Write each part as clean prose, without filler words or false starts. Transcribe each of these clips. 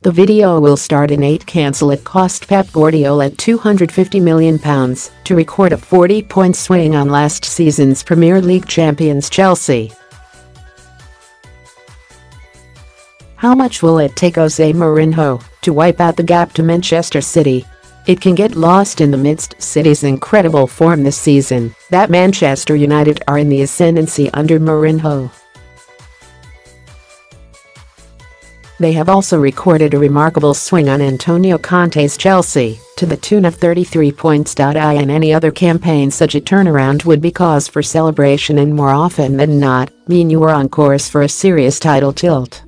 The video will start in 8 cancel. It cost Pep Guardiola £250 million to record a 40-point swing on last season's Premier League champions Chelsea. How much will it take Jose Mourinho to wipe out the gap to Manchester City? It can get lost in the midst City's incredible form this season that Manchester United are in the ascendancy under Mourinho. They have also recorded a remarkable swing on Antonio Conte's Chelsea, to the tune of 33 points. In any other campaign such a turnaround would be cause for celebration and more often than not, mean you were on course for a serious title tilt.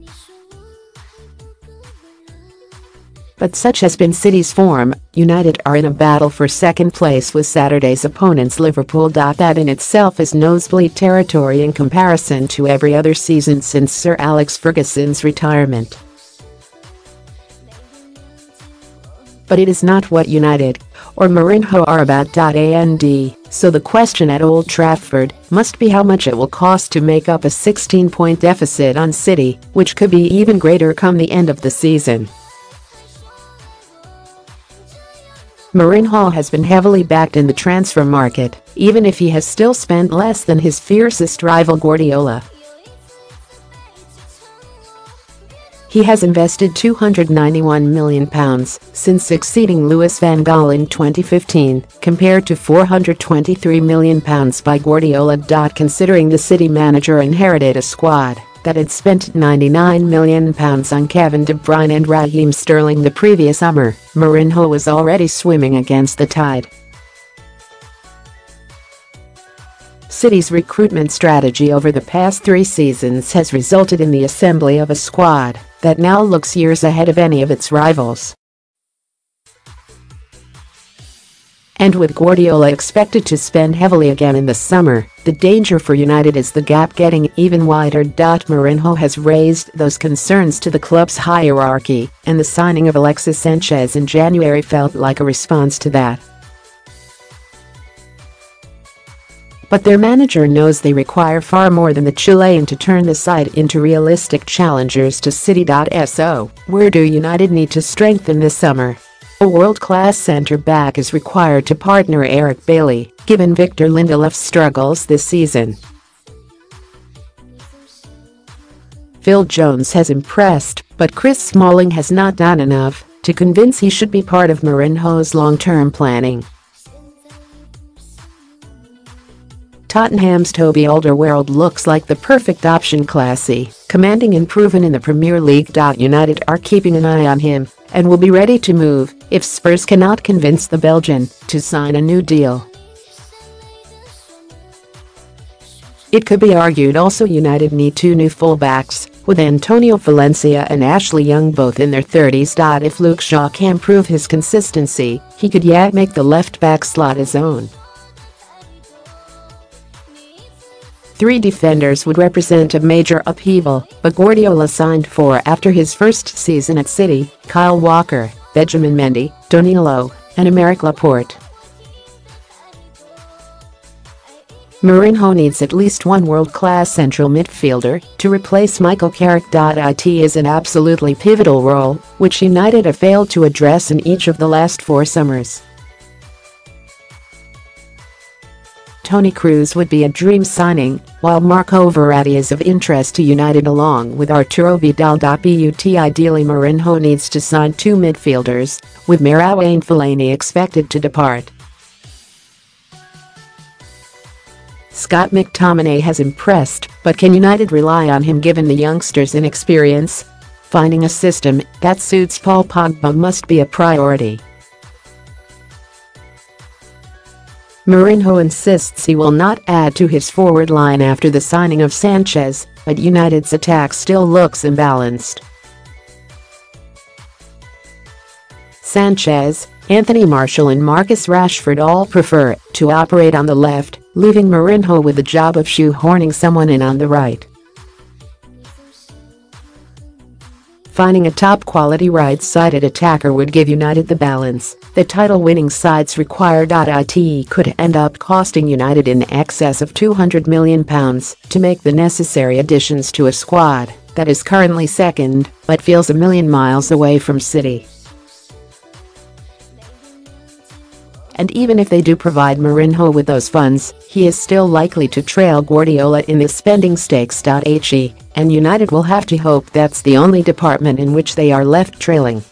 But such has been City's form, United are in a battle for second place with Saturday's opponents Liverpool. That in itself is nosebleed territory in comparison to every other season since Sir Alex Ferguson's retirement. But it is not what United or Mourinho are about. And so the question at Old Trafford must be how much it will cost to make up a 16-point deficit on City, which could be even greater come the end of the season. Mourinho has been heavily backed in the transfer market, even if he has still spent less than his fiercest rival Guardiola. He has invested £291 million since succeeding Louis van Gaal in 2015, compared to £423 million by Guardiola. Considering the City manager inherited a squad that had spent £99 million on Kevin De Bruyne and Raheem Sterling the previous summer, Mourinho was already swimming against the tide. City's recruitment strategy over the past 3 seasons has resulted in the assembly of a squad that now looks years ahead of any of its rivals. And with Guardiola expected to spend heavily again in the summer, the danger for United is the gap getting even wider. Mourinho has raised those concerns to the club's hierarchy, and the signing of Alexis Sanchez in January felt like a response to that. But their manager knows they require far more than the Chilean to turn the side into realistic challengers to City. So, where do United need to strengthen this summer? A world-class centre-back is required to partner Eric Bailly, given Victor Lindelof's struggles this season. Phil Jones has impressed, but Chris Smalling has not done enough to convince he should be part of Mourinho's long-term planning. Tottenham's Toby Alderweireld looks like the perfect option. Classy, commanding and proven in the Premier League. United are keeping an eye on him and will be ready to move if Spurs cannot convince the Belgian to sign a new deal. It could be argued also United need 2 new fullbacks, with Antonio Valencia and Ashley Young both in their 30s. If Luke Shaw can prove his consistency, he could yet make the left-back slot his own. 3 defenders would represent a major upheaval, but Guardiola signed 4 after his first season at City: Kyle Walker, Benjamin Mendy, Danilo, and Aymeric Laporte. Mourinho needs at least 1 world-class central midfielder to replace Michael Carrick. It is an absolutely pivotal role, which United have failed to address in each of the last 4 summers. Toni Kroos would be a dream signing, while Marco Verratti is of interest to United along with Arturo Vidal. But ideally Mourinho needs to sign 2 midfielders, with Marouane Fellaini expected to depart. Scott McTominay has impressed, but can United rely on him given the youngster's inexperience? Finding a system that suits Paul Pogba must be a priority. Mourinho insists he will not add to his forward line after the signing of Sanchez, but United's attack still looks imbalanced. Sanchez, Anthony Martial and Marcus Rashford all prefer to operate on the left, leaving Mourinho with the job of shoehorning someone in on the right. Finding a top-quality right-sided attacker would give United the balance the title-winning sides require. It could end up costing United in excess of £200 million to make the necessary additions to a squad that is currently second, but feels a million miles away from City. And even if they do provide Mourinho with those funds, he is still likely to trail Guardiola in the spending stakes. And United will have to hope that's the only department in which they are left trailing.